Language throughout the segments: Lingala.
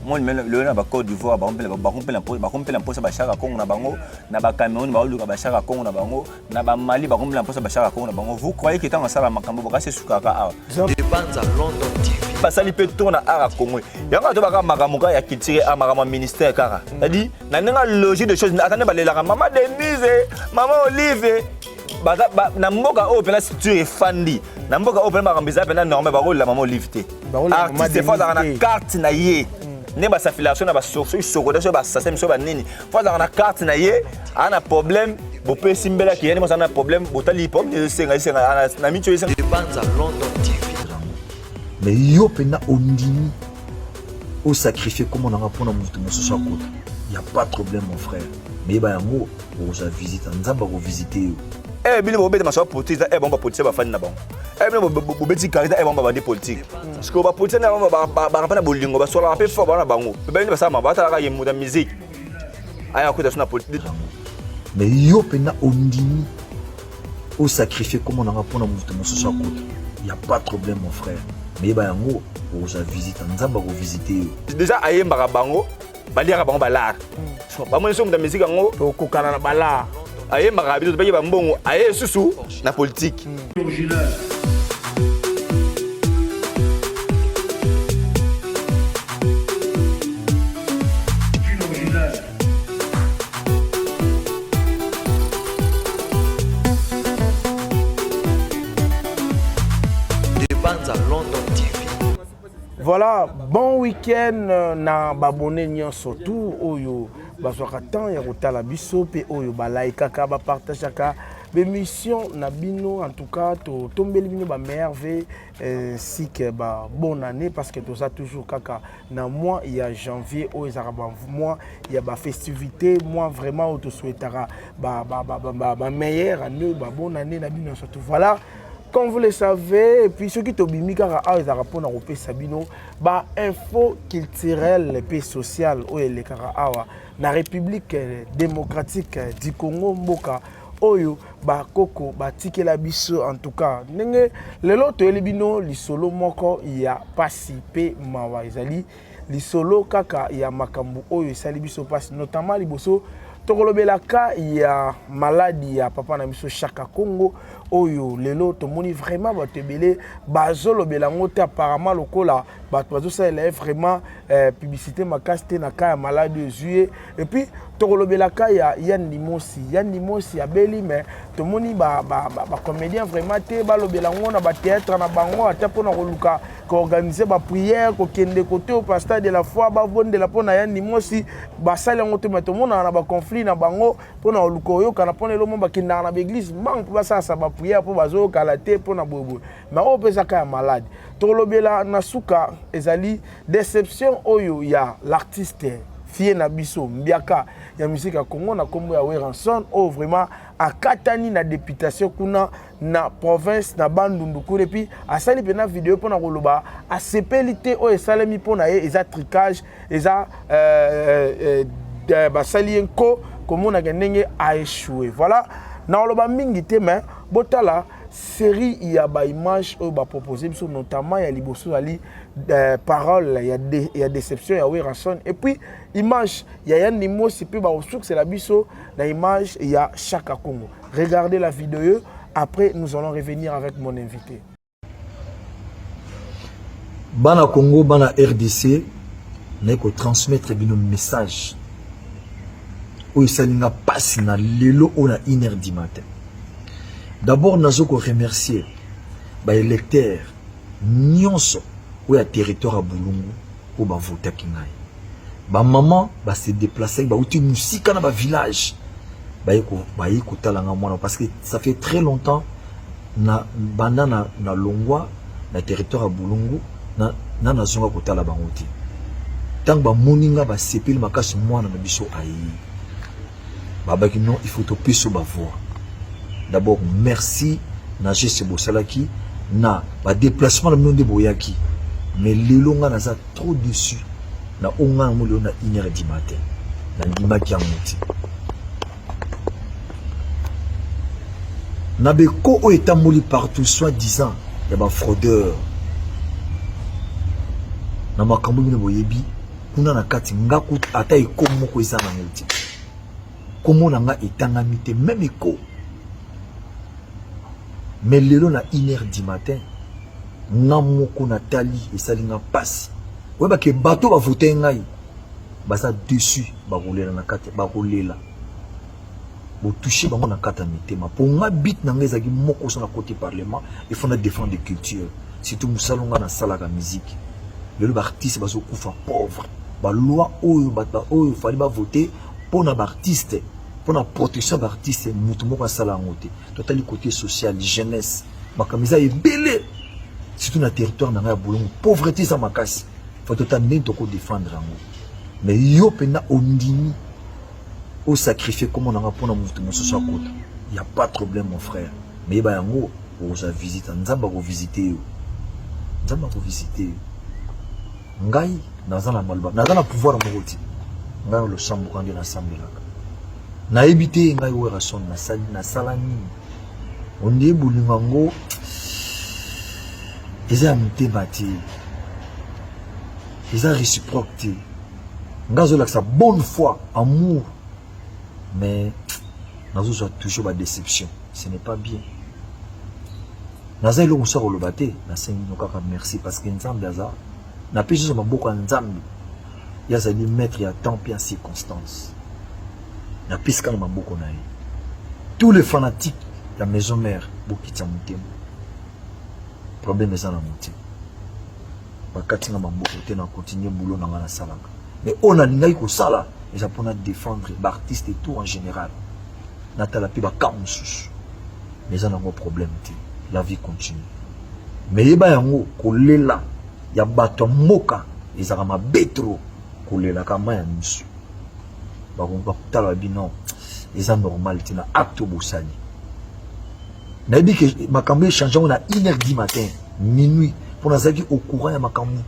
moi le na ba Côte d'Ivoire ba rompela mposa ba chaka Congo na bango na ba Cameroun ba luka ba chaka Congo na bango na ba Mali ba rompela mposa ba chaka Congo na bango. Vous croyez que tant ça la makambo ba se sukaka a dépense à London TV basali pe tourna ara Congo yanga to ba makamuka ya kitire a makama ministère kara c'est-à-dire na nga logique de choses attendez ba lela maman Denise maman Olive na mboka o pena structure fandi na mboka o pena makambiza pena normal ba rola maman Olive te artiste fois na carte na ye ne ba affiliation na ba sokoda so ba système so ba nini fois na carte na ye ana problème bo pe simbela ki yene mo sana problème botali pom ni senga na micho senga dépense à London TV mais yo pena ondini au sacrifier comme on a pour mutu mosusu akota il y a pas de problème mon frère mais ba yango oza visite nzamba ko visiter bino bobeta maso politique bon ba politique ba fani na bon bino bobeti caractère bon ba de politique parce que ba politique na ba na bolingo ba sola pe fort ba na bango ba ni ba sama ba ta ka yemu da musique aya ko da sona politique mais yo pena ondini au sacrifier comme on a pour mutu mosusu akota il y a pas de problème mon frère mais ba yango oza visite nzamba ko visiter déjà ayemba bango baliaka bango balar ba mo so mu da musique ngo to kokana na balar aye marabizo baye ba mbongo aye susu na politique original dépense à London TV voilà bon week-end na babone nyonso tout oyo bazwaka temps ya kotala biso pe oyo balaikaka bapartageaka bémission na bino en tout cas tombeli bino ba merveille ainsi que ba bonne année parce que tout ça toujours kaka na mois il y a janvier oyo ezaka ba mois il y a ba festivité moi vraiment auto souhaitera ba meilleure année ba bonne année na bino surtout voilà. Comme vous le savez, et puis ceux qui t'obiment car ils ont rapport à Sabino, bah info culturelle et sociale où est le Karahawa, la République démocratique du Congo Mboka, Oyo, bah Koko, bah Tike la biso en tout cas. Nenge le loto elibino li solo moko il y a pasi pe mawa izali li solo kaka il y a makambu Oyo sali biso passe notamment liboso. Tokolobelaka il y a maladie ya papa na biso Chaka Congo oyo lelo tomoni vraiment batebele bazolo belango te apparemment lokola bato bazo ça vraiment publicité makasti na ka ya maladie juillet et puis tokolobelaka ya Yann Limosi ya beli mais tomoni ba comédien vraiment te ba lobelango na ba théâtre na bango ata pona koluka ko organiser ba prière ko kende côté au pasteur de la foi ba vonde la pona Yann Limosi ba sala ngoto matomona na ba conflit na bango pona oluko yo kana pona lomo ba kinda na église mang ba sa ba prière pour bazo kala te pona bobo mais o pesa ka malade tolobela na suka ezali déception oyo ya l'artiste Fie na biso mbiaka ya musique ya Congo na kombo ya Weranson o vraiment akatani na députation kuna na province na Bandundu kule puis asali pena vidéo pona koloba asepelité o esalemi pona ye eza tricage eza basali enko komona ndenge a échoué voilà na loba mingi te mais botala série il y a ba image au ba proposé notamment il y a liboso ali parole il y a déception il y a Weranson et puis image il y a Yann Limosi puis ba osuk c'est la biso la image il y a Chaka Congo. Regardez la vidéo après nous allons revenir avec mon invité. Bana Congo bana RDC n'a ko transmettre bino message o isalinga passe na lelo on a 1h du matin. D'abord, nous avons remercier les électeurs nyonso ou ya territoire à Boulungu ou ba voter kingai. Ba maman ba se déplacer ba uti musika na ba village. Ba yiko talanga mwana parce que ça fait très longtemps na banana na longwa na territoire à Boulungu na zonga kotala bangote. Tant ba moninga ba sepeli makasi mwana na biso ayi. Baba ki non il faut to piso ba voix. D'abord, merci na Jesse Bosalaki na ba déplacement le monde de Boyaki. Mais lelonga naza trop dessus. Na onga mo na 1h du matin. Na ndimaki amuti. Na beko o etamoli partout soi-disant ya ba fraudeur. Na makambo bino boyebi kuna na kati nga kutu ata eko moko eza na ngoti komo na nga etangami te même eko mais lelo na 1h du matin nga moko na tali esali nga pasi oyeba ke bato bavote ngai baza dessus bakolela na kati bakolela botouche bango na kati ya mitema po nga bit na nga ezalaki moko so na côté parlement il faut na défendre des cultures surtout mosala nga nasalaka musique lelo baartiste bazokufa pauvre baloi oyo bato oyo fali bavote mpona baartiste mpona protection ya baartiste motu moko asala yango te totali côté social jeunesse makambo eza ebele surtout na territoire na ngai ya bolongo pauvreté eza makasi fa totali ndenge tokodéfendre yango mais yo mpena ondimi osacrifie komo na nga mpona motu mosusu akota ya pas de problème mon frère mais yeba yango okozwa visite nzambe akovisite yo nzambe akovisite yo ngai naza na maloba naza na pouvoir moko ti ngai losamboka nde nasambelaka nayebi te ngai oyo rason nasala nini onde bolingo yango eza ya motema te eza réciproque te ngai azolakisa bonne foi amour mais nazozwa toujours badéception ce n'est pas bien naza eloko mosu akoloba te nasengi no kaka merci parce que nzambe aza napesi so maboko ya nzambe ye azali maître ya temps mpe ya circonstance napesi kaka maboko na ye tous les fanatiques ya maison mère bokitisa motema problème eza na motema bakatinga maboko te na continue boulot na nga nasalaka mais oyo nalingaki kosala eza mpona défendre baartiste et tout en général natala mpe baka mosusu mais eza nango problème te la vie continue mais yeba yango kolela ya bato ya mboka ezalaka mabe tro kolelaka ma ya miso bakotala babi non eza normal te na acte bosali nayebi ke makambo echange yango na 1h du matin minuit mpo nazalaki au courant ya makambo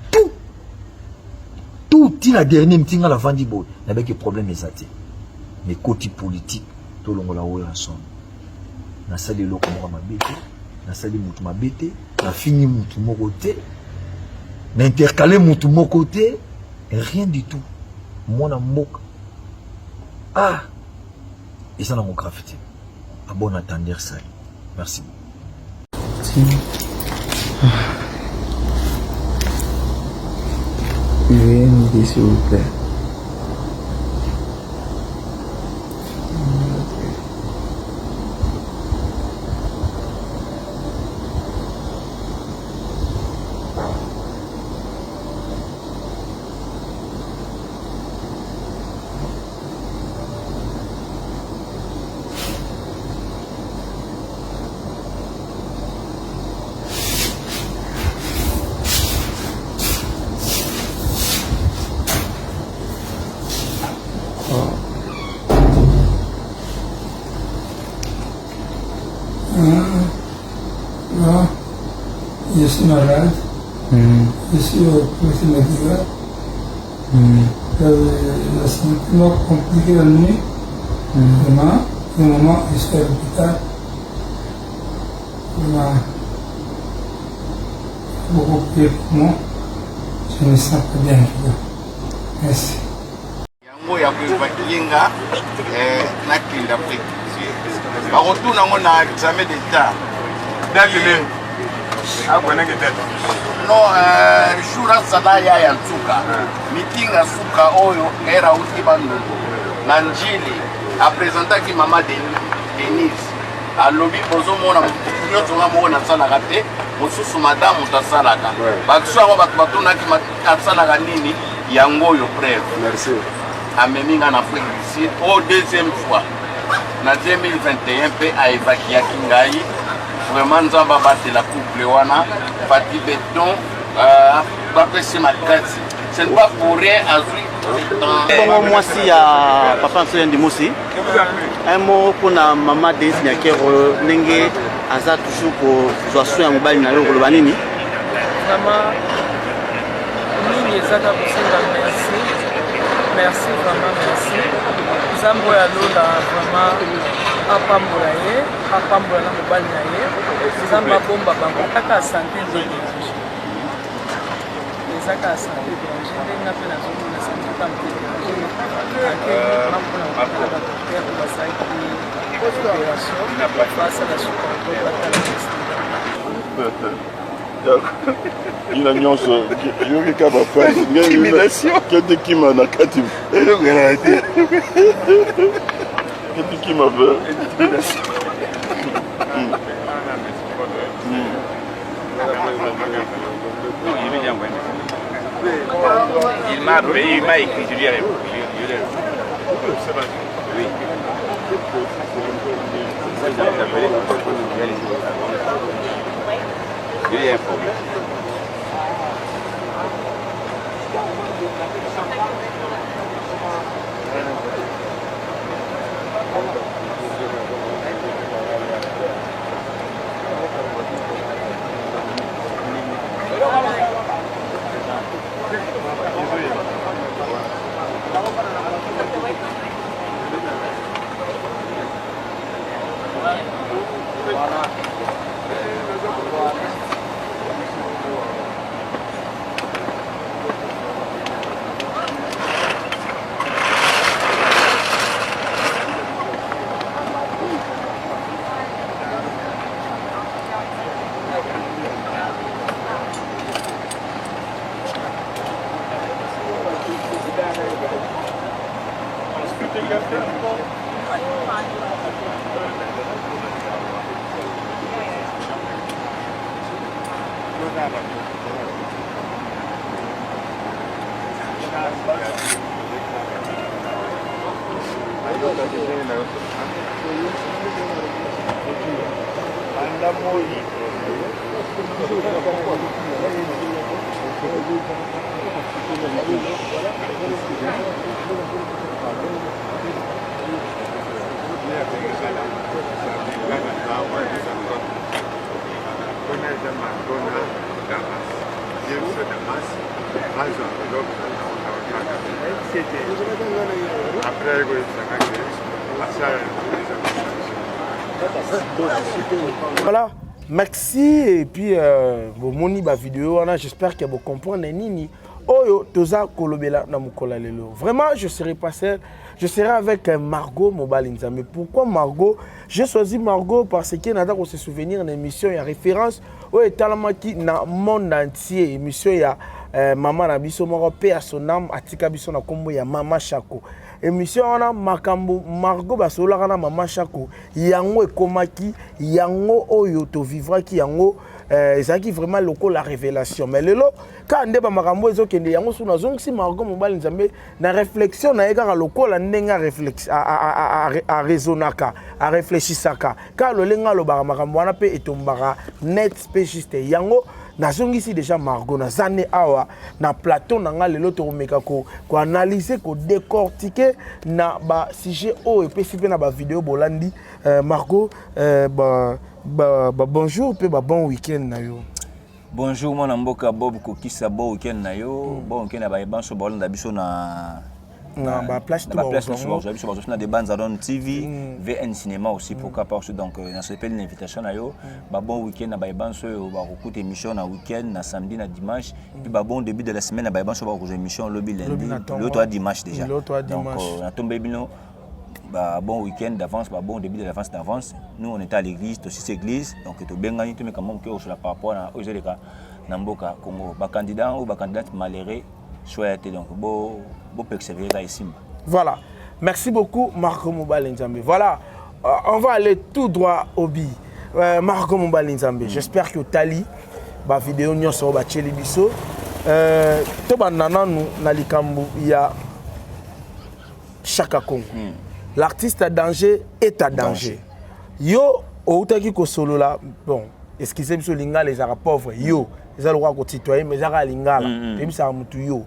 tout tina dernier mtinga la vandi boy nayebaki problème eza te mais côté politique tolongola oyo asone nasali eloko moko mabe te nasali mutu mabe te nafini mutu moko te naintercale mutu moko te rien du tout mwana mboka eza nango grave te a bon attendre sali merci Veuillez m'aider s'il vous plaît. Non, je suis malade. Je suis au police médical. Le sentiment compliqué la nuit. Vraiment, le moment où je suis à l'hôpital, vraiment, beaucoup plus pour moi. Je me sens pas bien. Merci. yango ya koevacuenga na kinde afrique bakotuna yango na examen d'état datele akwenenge tete no jour asala ya ya nsuka meeting ya suka oyo erauti bandungu na njili apresentaki mama denise alobi bozomona nyonso nga moko nasalaka te mosusu madamu tasalaka bakiso yango bato batunaki asalaka nini yango oyo preuve amemi nga na Afrique du Sud au deuxième fois na 2021 mpe aevakiaki ngai vraiment nzambe abatela couple wana Fati Beton bapesi makasi ce n'est pas pour rien azwi bongo mwasi ya papa nso ya ndimosi un mot mpona mama Denis Nyakero ndenge aza toujours kozwa so ya mobali na yo koloba nini vraiment nini ezaka kosenga merci vraiment merci nzambe oyo alola vraiment apambola ye apambola na mobali na ye nzambe abomba bango kaka sante nzongi ezaka ya santé dérange ndenge nga mpe nazomona santé ata mpe dérange akei mpona kotala badoktere basalaki opération basala sukordo batala ina nyonso yoki ka bapasi kete kima na kati elongela te kete kima pe il m'a écrit, je lui ai répondu. Oui. Je lui ai informé. Voilà, merci et puis bomoni ba vidéo wana, j'espère que vous comprenez nini oyo toza kolobela na mukola lelo. Vraiment je serai pas seul, je serai avec Margot Mobali Nzambe. Pourquoi Margot? J'ai choisi Margot parce que nada ko se souvenir une émission ya référence oyo talamaki na monde entier, émission ya maman na biso moko pe à son âme atika biso na kombo ya Mama Chako. Émission wana makambo Margot basolaka na Mama Chako yango ekomaki yango oyo to vivra ki yango ezaki vraiment loko la révélation mais lelo quand ndeba makambo ezokende yango suna zongisi Margot Mobali Nzambe na réflexion na eka loko la ndenga réflexe a raisonnaka a réfléchisaka car le lenga lo ba makambo wana pe etombaka net spécialiste yango nazongisi déjà Margot na zane awa na plateau nanga lelo to meka ko analyser ko décortiquer na ba sujet o et puis na ba vidéo bolandi Margot bonjour pe bon week-end na yo. Bonjour mon mboka Bob Kokisa bon week-end na yo bon week-end na ba banso bolanda biso na ba place tout na des bandes Zalon TV VN Cinéma aussi pourquoi pas donc on s'appelle une invitation na yo ba bon week-end na ba banso ba écouter émission na week-end na samedi na dimanche puis ba bon début de la semaine na ba banso ba émission lobby lundi l'autre dimanche déjà donc na tomber bino bah bon week-end d'avance, bah bon début de l'avance d'avance. Nous on était à l'église, aussi cette église, donc tout bien gagné, tout mais comment que sur la par rapport à aux élections Namboka Congo, bah candidat ou bah candidate malheureux soit donc beau persévérer là ici. Voilà, merci beaucoup Margot Mobali Nzambe. Voilà, on va aller tout droit au bi. Margot Mobali Nzambe. J'espère que Tali, bah vidéo nous sur bah Tcheli Bisso, tout banana nous na likambu il y a Chaka Congo. L'artiste à danger est à danger. Yo, au taki ko solo là, bon, excusez-moi sur linga les arabes pauvres. Yo, ils ont le droit de citoyen, mais ils ont linga là. Et puis ça mutu yo.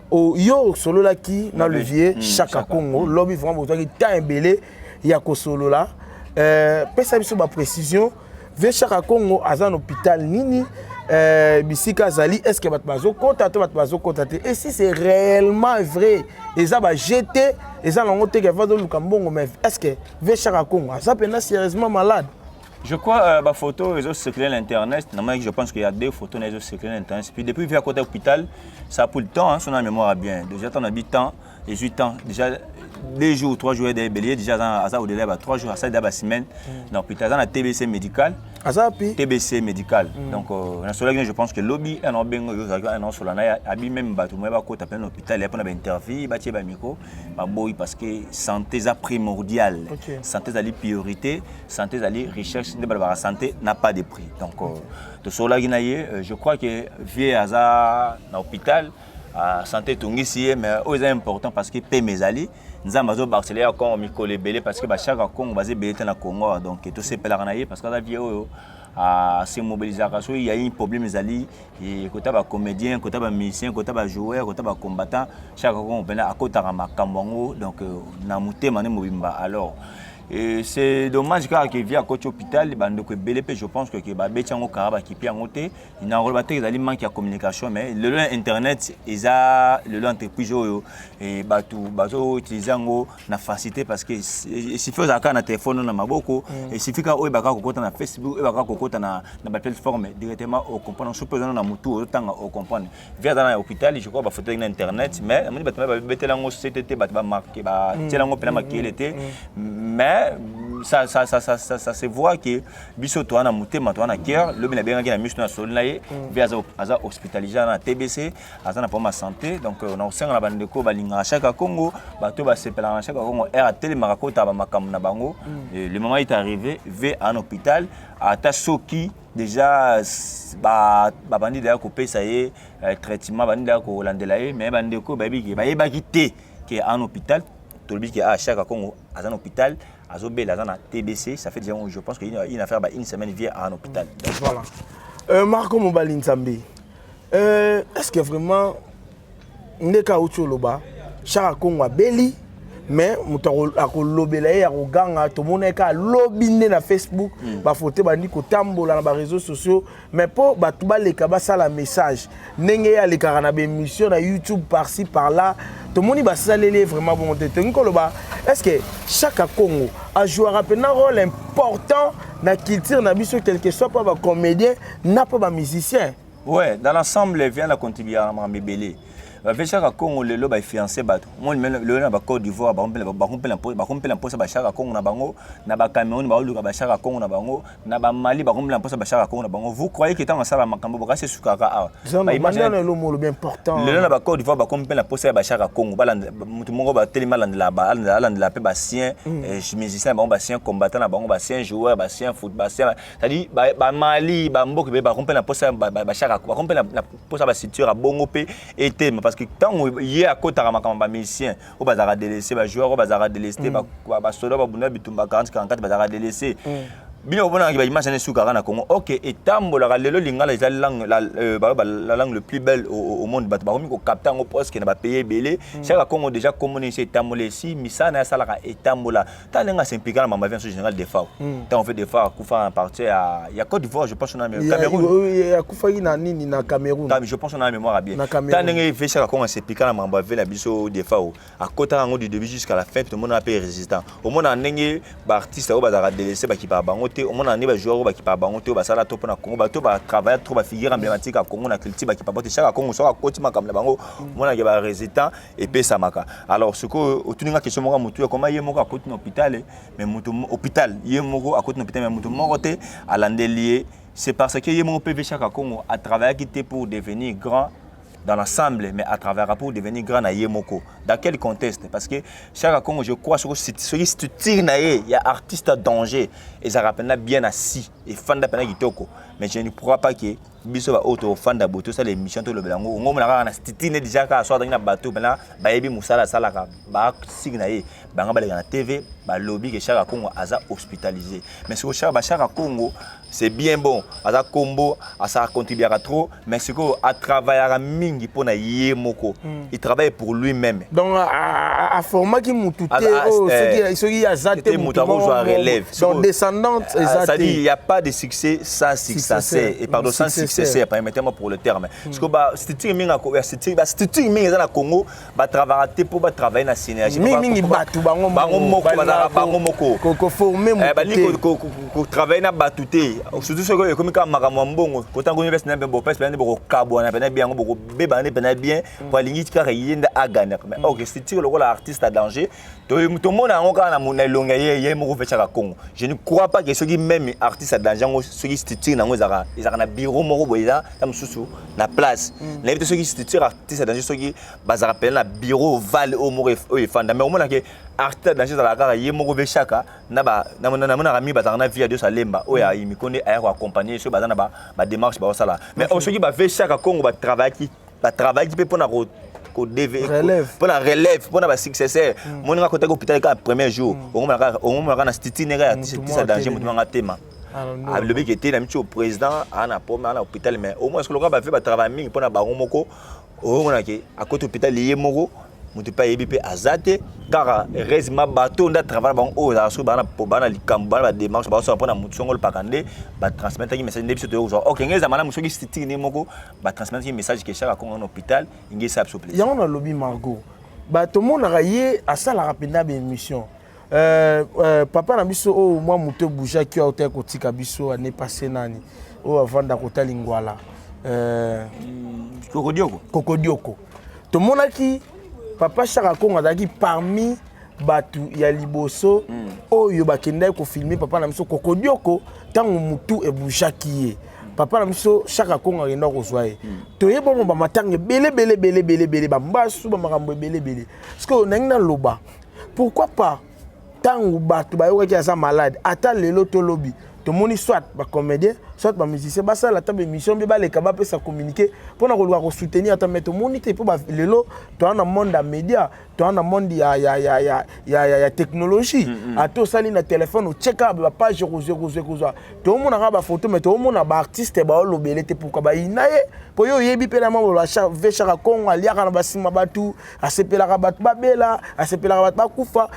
O yo solo là qui dans le vieux Chaka Congo, lobby vraiment besoin qui tant belé, il y a ko solo là. Pesa biso ba précision, ve Chaka Congo à un hôpital nini. Bisika Zali, est-ce que Batmazo contacté et si c'est réellement vrai, ils ont jeté, ils ont monté que va de Lukambongo, mais est-ce que Véchara Congo, ça peut être sérieusement malade? Je crois que la photo réseau circulé sur Internet. Je pense qu'il y a 2 photos dans les réseaux circulés sur Internet. Puis depuis que à côté de l'hôpital, ça a pris le temps, hein, son mémoire bien. Déjà, on a 8 ans, 18 ans. Déjà, 2 jours, 3 jours de bélier. Déjà, au-delà de 3 jours, à ça, de la semaine. Dans l'hôpital, on a TBC médical. TBC médical. Donc, je pense que le lobby est un bien. Un sur la même bateau, moi, je vais à l'hôpital, il y a une interview, il y a un micro. Parce que santé est primordial. Santé est la priorité. Santé est la recherche. La santé n'a pas de prix. Donc, je crois que vieux à l'hôpital, la santé est ici, mais c'est important parce que mes alliés, nous avons Barcelone comme Mikole Belé parce que chaque Congo basé Belé dans le Congo, donc tout c'est pelaganaye parce que la vie à se mobiliser. Il y a un problème les alliés, et côté ba comédien, côté ba musicien, côté ba joueur, côté ba combattant, chaque Congo on à côté à Makambango, donc na muté mané mobimba alors. Et c'est dommage car que via côté hôpital, je pense que Betchango Karaba qui peut en côté, il y a un rôle battu qui manque de communication, mais le lien internet, ils a le lien entreprise et bateau utilisant na facilité parce que il suffit de na téléphone na maboko, il suffit ka baka kokota na Facebook, baka kokota na plateforme directement au comprendre sous besoin na mutu autant au comprendre. Via dans l'hôpital, je crois ba photo na internet, mais on dit ba betelango CTT ba marqué ba telango pena marqué était mais ça se voit que biso to na mutema to na cœur le bien bien na mission na solnaye via za hospitalisé na TBC aza na problème de santé donc on a aussi na bandeko balinga chaque Congo bato ba sepela na chaque Congo RTL makakota ba makamu na bango le moment est arrivé vers un hôpital à Tasoki déjà bandi d'ailleurs ko pesa ye traitement bandi d'ailleurs ko landela ye mais bandeko ba quitté que un hôpital tout le but qui à chaque Congo à un hôpital à la TBC, ça fait déjà, je pense qu'il y a une affaire, une semaine vient à un hôpital. Voilà. Marco Mobali Nzambe, est-ce que vraiment, Ndeka Ucholoba, Chara Congo a Beli, mais Moutaro a lobelé, a Roganga, tout le monde a lobbiné na Facebook, ba photo bandi ko tambola na réseaux sociaux, mais pour batuba les kabasa la message, nenge ya les karana émission na YouTube par-ci par-là, tout le monde va s'aller vraiment bon monter. Est-ce que chaque Congo a joué un rôle important dans la culture, dans la mission, quel que soit pas comédien, n'a pas musicien? Ouais, dans l'ensemble, il vient de contribuer à Mébélé. Chaque Congo le loba fiancé bato moi le na ba Côte d'Ivoire ba rompela posa ba chaque Congo na bango na ba Cameroun ba luka ba chaque Congo na bango na ba Mali ba rompela posa ba chaque Congo na bango vous croyez que tant sala makambo ba c'est sukaka ah ba imagine le mot bien important le na ba Côte d'Ivoire ba rompela posa ba chaque Congo ba mutu mongo ba telema la ba la pe ba sien musicien ba sien combattant na bango ba sien joueur ba sien football c'est-à-dire ba Mali ba mboka ba rompela posa ba chaque ba rompela posa ba ceinture a bongo pe été parce que tant il y a côté à musicien au bazar délaissé ba joueur au bazar délaissé ba soldat ba bunda bitumba 40 44 bazar délaissé bien on a imaginer sukara na Congo OK et tambola lelo lingala la langue la langue le plus belle au monde ba komi ko capter ngo poste na ba payer belé chaque Congo déjà communiquer tambolé si misana ya sala et tambola talenga s'impliquer na mama sur général des fois tant on fait des fois kufa en partie à il y a Côte d'Ivoire je pense on a Cameroun il y a kufa na nini na Cameroun je pense on a mémoire bien talenga fait chaque Congo s'impliquer na mama la biso des fois à côté ngo du début jusqu'à la fin tout le monde a peu résistant au monde en nenge ba artiste au bazar délaissé ba ki pa bango au monde en ba joueur ba ki pa bango te ba sala to na Congo ba to ba travailler trop ba figure emblématique à Congo na culture ba ki pa bote chaque Congo so akoti makam na bango mona ke ba résistant et pe samaka alors ce que otuninga question moko mutu comment ye moko akoti na hôpital mais mutu hôpital ye moko akoti na hôpital mais mutu moko te alandelier c'est parce que ye moko pe chaque Congo a travaillé qui était pour devenir grand dans l'ensemble, mais à travers pour devenir grand à Yemoko. Dans quel contexte? Parce que chaque Congo, je crois, ce qui se tire, il y a artistes à danger, et ça rappelle bien assis, et fan de Pena Gitoko. Mais je ne crois pas que biso ba auto fan da boto ça l'émission to le belango ngom na stitine déjà ka so dans bateau bana ba yebi musala sala ka ba signaé ba ngaba na TV ba lobby que chaque Congo aza hospitalisé mais ce que chaque Congo c'est bien bon aza combo ça contribuera trop mais ce que à travailler mingi pour na yemoko il travaille pour lui-même donc aformaki mutu te soki aza te mutu relève donc descendante ça dit il y a pas de succès sans succès et pardon sans succès permettez-moi pour le terme parce que ba structure minga ko structure minga na Congo ba travailler te pour ba travailler na synergie mingi batu bango moko ko former mutu ko travailler na batu te surtout ce que comme ka makambo mbongo ko tango université na bo pesa na bo kabona na bien bo beba na bien pour lingi ka yenda agana mais ok structure le rôle artiste à danger tout le monde a encore na longa ye moko fetcha Congo je ne crois pas que ceux qui même artiste à danger ceux qui structure na ngozaka ils na bureau moko boyza tam susu na place na ceux qui structure artiste à danger ceux qui bazara appelle na bureau val au moko e fanda mais au moins que artiste à danger la kaka ye moko fetcha na rami bazana via de salemba oya imi konde a accompagner ceux bazana ba démarche ba sala mais ceux qui ba fetcha Congo ba travail qui peut pour na pour la relève pour la successeur mon nga côté hôpital ka premier jour on m'a na stitine ga artiste danger mutu nga tema le bec était na mito président ana poma na hôpital mais au moins ce que le gars ba fait ba travail mingi pour na bango moko on a ke à côté hôpital lié moko mutu pa yebi pe azate car resma bateau nda travail bon o za so bana bana likambo bana démarche ba so pona mutu ngol pakande ba transmettre ki message ndebiso to zo OK ngeza mana musoki stitine ne moko ba transmettre ki message ke chaka kongo en hôpital ngi sa so plaisir yango na lobby Margot ba to mona raye asala rapidement be émission papa na biso o moi mutu bouja ki auteur ko tika biso ane passé nani o avanda ko talingwala kokodioko to mona ki papa Chaka Kongo azaki parmi batu ya liboso oyo bakenda ko filmer papa na biso kokodioko tango mutu ebujaki ye papa na biso Chaka Kongo agenda ko zwaye to yebo mo ba matange bele ba mbasu ba makambo bele parce que na loba pourquoi pas tango batu ba yoka ki asa malade ata lelo to lobby to moni soit ba comédien soit ba musicien ba sala ta émission be ba le kaba pe sa communiquer pour na ko soutenir ata mettre moni te pour ba lelo to na monde ya média to na monde ya technologie ato sali na téléphone o check up ba page ko to mona ba photo mais to mona ba artiste ba lobele te pourquoi ba inaye po yo yebi pe na mambo la Chaka Kongo aliaka na basima batu asepela ka batu babela asepela ka batu bakufa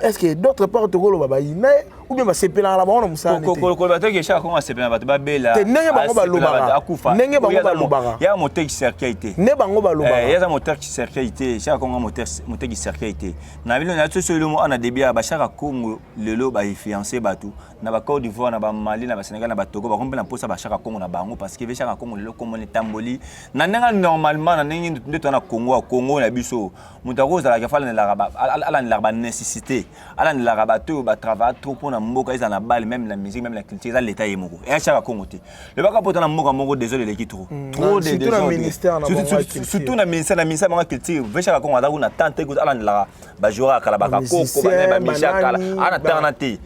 est-ce que d'autres part to ko ba inaye ou bien ba sepela la ba on musana ko bato ke Chaka Kongo asepela batu babela nenge bango balobaka nenge bango balobaka ya moteur qui circuité ne bango balobaka ya za moteur qui circuité Chaka Kongo moteur qui circuité na bilo na to solo mo ana debia ba Chaka Kongo lelo ba fiancé batu na ba Côte d'Ivoire na ba Mali na ba Sénégal na ba Togo ba kombe na posa ba Chaka Kongo na bango parce que Chaka Kongo lelo comme on tamboli na nenga normalement na nengi ndeto na Congo na biso mutako za la fala na la ala na la nécessité ala na la bateau ba travail trop pour na mboka isa na balle même la musique même la culture ça l'état yemoko et Chaka Kongo te le baka poto na mboka moko désolé les qui trop surtout na ministère na surtout na ministère de culture Chaka Kongo ada kuna tante ko ala na la ba jora kala ba koko ba mishaka ana ternate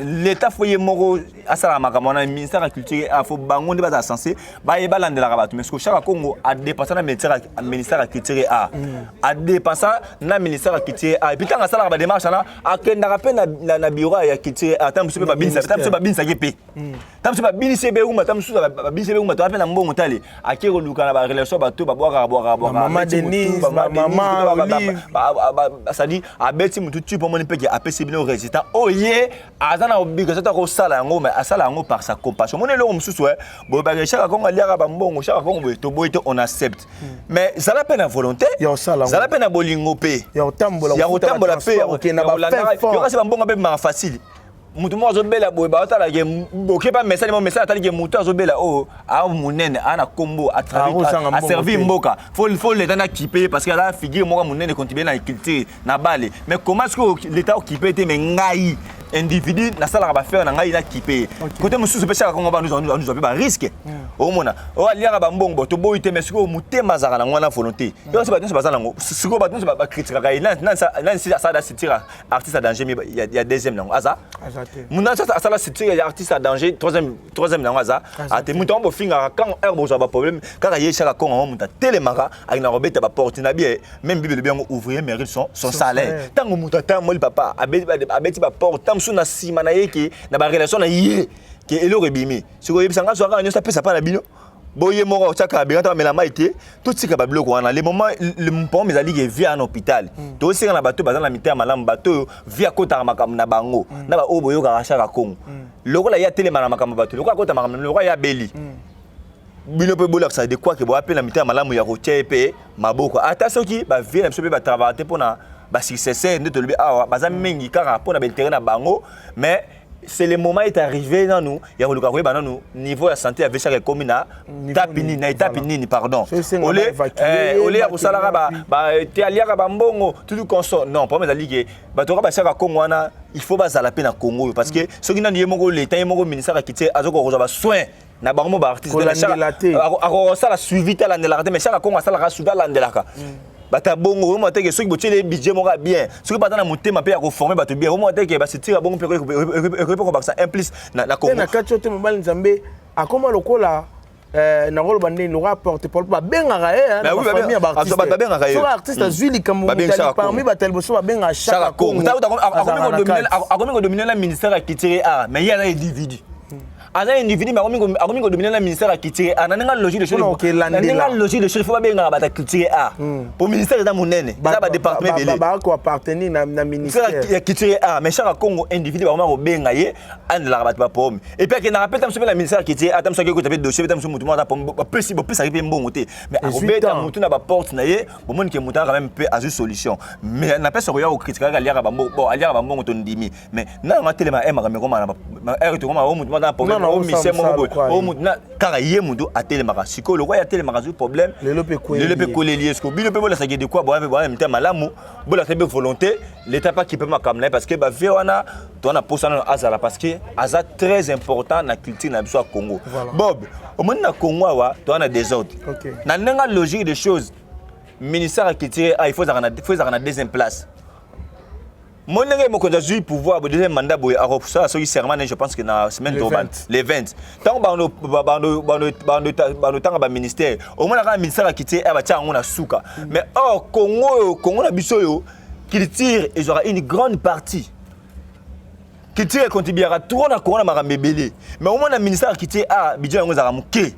l'état foyer moko asala makamona ministère de la culture a fo bango de basa censé ba e balande la rabatu mais ce que Chaka Kongo a dépassé na ministère de la culture a dépassé na ministère de la culture et puis quand asala ba démarche na akenda rappel na bureau ya culture atam super ba binisa kepe tam super binisa be uma tam super ba binisa be uma to appel na mbongo tali akero luka na ba relation ba to ba boka maman Denise maman Olive ça dit abeti mutu tu pour mon peke apesi bino résultat oye azana obiga sata ko sala yango mais asala yango par sa compassion mon elongo mususu bo ba Chaka Kongo liaka ba mbongo Chaka Kongo to boite on accepte mais ça la peine à volonté ça la peine à bolingo pe ya otambola pe OK na ba fait yo kasi ba mbongo be ma facile mutu mo azobela boye ba otala ke oke ba message atali ke mutu azobela o a munene ana kombo a servir mboka faut l'état na kiper parce que la figure moko munene contribuer na culture na bale mais comment est-ce que l'état occupé te mais ngai individu na sala ba faire na ngai na kiper côté mususu pe Chaka Kongo ba nous ba risque o mona o aliaka ba mbongo to boite mais siko mutema zaka na ngwana volonté yo se ba tino bazala ngo siko ba tino ba critiquer ka nan si ça da sitira artiste à danger il y a deuxième langue aza muna ça sitira ya artiste à danger troisième langue aza ate muto bo finga quand herbo za ba problème kaka ye Chaka Kongo muta telemaka akina robeta ba porte na bien même bible bien ouvrier mérite son salaire tango muta tamoli papa abeti ba porte tamsu na sima na yeke na ba relation na ye que elo rebimi siko yebisa nga soka nyosa pesa pa na bino boye moko chaka bengata mela maite tout tika ba biloko wana les moments le mpon mes ali qui vient en hôpital to singa na bato bazana mité malamu bato via kota makambo na bango na ba oboyo ka chaka kongo lokola ya tele mana makambo bato lokola kota makambo lokola ya beli bino pe bola ça de quoi que bo appelle na mité malamu ya rotier pe maboko ata soki ba vie na mpe ba travailler pona ba successeur nde to lebi awa baza mingi kaka pona ba intérêt na bango mais c'est le moment est arrivé dans nous il y a le carré dans nous niveau de santé avec chaque commune tapini na tapini pardon olé ya kusala ba te aliaka ba mbongo tout consort non pas mais alié ba to ba chaque Congo wana il faut ba la peine à Congo parce que ce qui n'a ni moko l'état moko ministère qui azoko rejoindre soin na bango ba artiste à ça la suivi ta la ndelaka mais chaque Congo ça la suivi la ndelaka bata bongo mo teke soki botiele budget moko bien soki bata na motema pe ya ko former bato bien mo teke ba sitira bongo pe ko ba ça implice na Congo na kachote mobali nzambe akoma lokola na rolo bande no rapporte pour ba bengaka na famille ba artiste ba bengaka so artiste azuli comme parmi batel boso ba benga chaque Congo akomi ko dominer la ministère qui tire a mais il y a un individu un individu mais akomi ko dominer la ministère qui tire a na logique de choses na logique de choses faut ba benga ba ta tire a pour ministère da monene ça ba département belé ba ko appartenir na ministère qui tire a mais chaque Congo individu ba ko benga ye an la ba ba pom et puis que na rappelle tam la ministère qui tire a tam so ko taper dossier tam so mutu mo ta pom plus arriver mbongo te mais akobeta mutu na ba porte na ye bo moni ke mutu quand même peut azu solution mais na pesa ko ya ko critiquer ga liaka ba bon aliaka ba mbongo to ndimi mais na ma telema e ma ko ma na to ko ma o mutu mo ta pom o mise mo o mutu na kaka ye mutu atelemaka siko lo ko ya telemaka zu problème le pe coller lié ce bino pe bola ça de quoi bo ba mita malamu bola tebe volonté l'état pas qui peut ma kamna parce que ba vie wana to na posana azala parce que aza très important na culture na biso Congo Bob au monde na Congo wa to na désordre na nenga logique des choses ministère qui tire il faut ça na deuxième place mon nègre mo konza jui pouvoir le deuxième mandat boy a ça so serment je pense que na semaine d'Oban les 20 tant bando tanga ba ministère au moins na ministère qui tire ba tia ngona suka mais Congo na biso yo qui tire ils aura une grande partie qui tire contribuera trop na Congo na marambebele mais au moins na ministère qui tire budget ngo za muke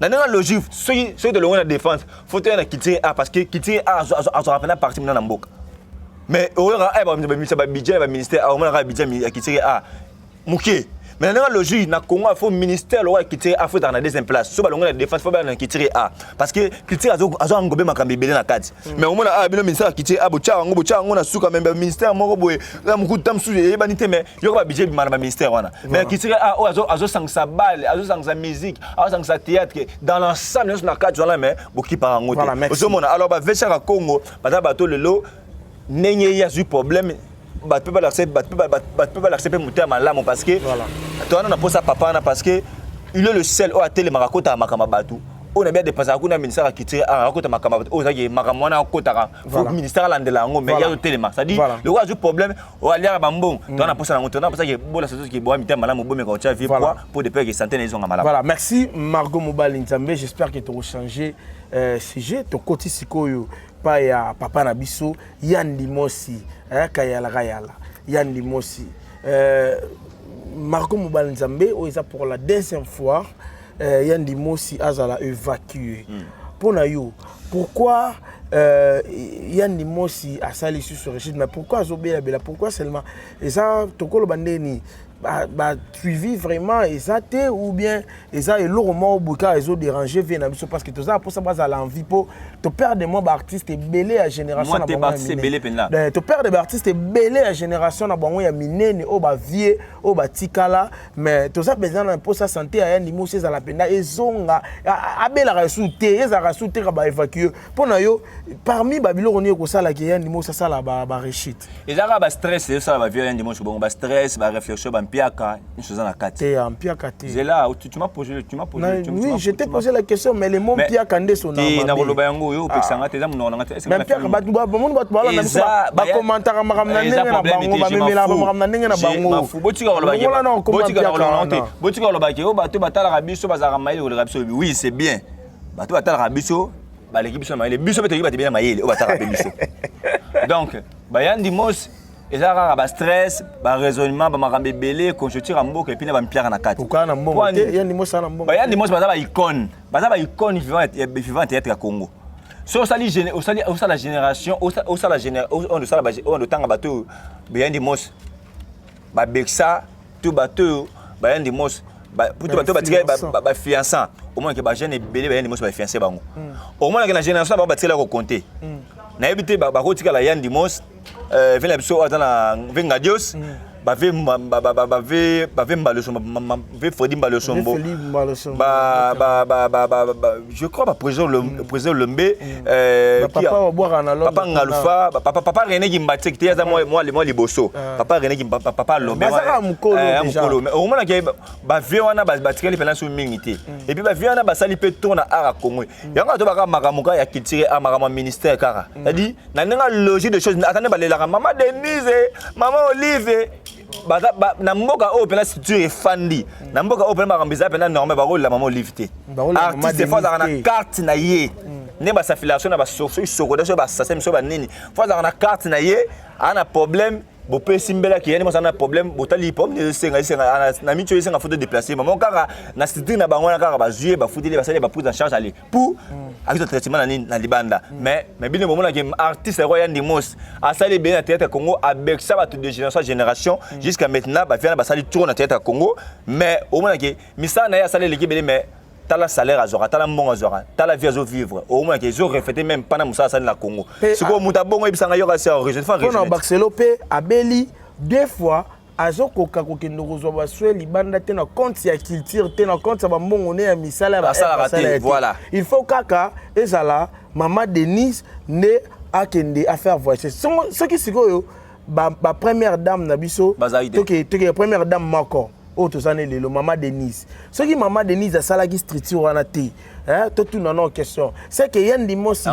na nenga logique ceux de la défense faut tenir qui tire parce que qui tire aura fait partie na mboka mais au budget le ministère au moins le budget qui tire muke mais dans la logique na Congo il faut ministère le qui tire faut dans la deuxième place so balonga la défense faut ba qui tire parce que qui tire azo ngobé makambe belé na kati mais au moins le ministère qui tire bocha ngo na suka même ministère moko boye la muku tamsu e banité mais yo ba budget ba ministère wana mais qui tire azo sangsa balle azo sangsa musique azo sangsa théâtre dans l'ensemble na kati là mais boki par ngote ozo mona alors ba vecha Congo ba bato lelo nenye ya eu problème ba peut pas l'accepter muté malamu parce que toi on a posé papa parce que il est le seul à télé marakota makama batu on a bien dépassé kuna ministère qui tire à rakota makama batu o zaki makama na kota faut ministère landela ngo mais il y a le télé ça dit le roi du problème o alia bambon toi on a posé on a pensé que bola c'est qui boit muté malamu bo me ko tia vivre pour des pères qui centaines ils ont malamu voilà merci Margot Mobali Nzambe j'espère que tu as changé sujet to koti sikoyo pa ya papa na biso Yandi Mosi kayala Yandi Mosi Margot Mobali Nzambe o eza pour la deuxième fois Yandi Mosi azala évacué pona yo pourquoi Yandi Mosi a sali sur ce régime mais pourquoi azobela bela pourquoi seulement et ça tokolo bandeni bah suivi vraiment exacté ou bien ça est lourement au bouca ils ont dérangé vient parce que tout ça pour ça base à l'envie pour te perdre de moi artiste est belé à génération moi t'es artiste belé penna te perdre de artiste est belé à génération na bango ya minene au ba vie au ba tikala mais tout ça besoin pour sa santé à Yandi Mosi za la penda ezonga abela rasouté eza rasouté ba évacuer pour na yo parmi babilo on ko sala ki Yandi Mosi ça la ba réussite ezaka ba stress ça ba vie Yandi Mosi bon ba stress ba réflexion piaka une chose dans la carte t'es en piaka c'est là où tu m'as posé oui je t'ai posé la question mais les mots piaka ndé son nom na koloba yango yo pexanga teza muno na ngate mais piaka ba monde ba na ba commentaire makamna ndenge na bango ba memela ba makamna ndenge na bango botika koloba botika koloba ke o bato batala rabiso bazaka maile ko rabiso oui c'est bien bato batala rabiso ba l'équipe so maile biso beto ki batebena maile o batala rabiso donc Yandi Mosi ezaka ba stress ba raisonnement ba makambe belé conjoncture mboka et puis na ba mpiaka na kati pourquoi na mbongo yandi mosa na mbongo ba yandi mosa baza ba icône vivant théâtre ya Congo so osala génération osala on de tanga bato yandi mosa ba beksa tout bato ba yandi mosa pour tout bato batika ba fiançant au moins que ba jeune belé ba yandi mosa ba fiancé bango au moins que na génération ba batika ko compter na ebité ba kotika la yandi mosa vena biso atana venga Dios bave mbaloso bave Fredi mbaloso mbo je crois ba président Lombe papa Ngalufa papa René Gimbate qui était moi liboso papa René Gimbate papa Lombe mukolo mais au moment que bave wana batikali pendant sur mingité et puis bave wana basali pe tourna ara Congo yanga to baka makamuka ya kitire amakama ministère kara c'est-à-dire na nga logique de choses attendez balelaka maman Denise maman Olive na mboka o pena structure efandi na mboka o pena makambiza pena normal ba rola maman Olive te artiste faut avoir na carte na ye ne ba sa filiation na ba soko de so ba sa so ba nini faut avoir na carte na ye ana problème bo pe simbela ki yani mo sana problème botali pom ne senga na micho senga photo déplacer maman kaka na structure na bango na kaka ba jouer ba fouteli ba sali ba prise en charge aller pour avec traitement na libanda mais bino moment que artiste royal Ndimos a sali bien na théâtre Congo avec ça ba de génération jusqu'à maintenant ba vient ba sali tour na théâtre Congo mais au moment que misa na ya sali l'équipe mais tala salaire azora tala mbongo azora tala vie azo vivre au moins que ils ont reflété même pendant musa sali na Congo c'est comme muta bongo ibisanga yoka c'est origine fa on Barcelone pe abeli deux fois azokoka kokende kozwa baswe libanda te na compte ya culture te na compte ba mbongo ne ya misala ba voilà il faut kaka ezala maman Denise ne akende à faire voyager ce qui sikoyo ba première dame na biso to première dame mako o to sané le maman Denise ce qui maman Denise a salaki structure wana te hein to tout non question c'est que yandi mosité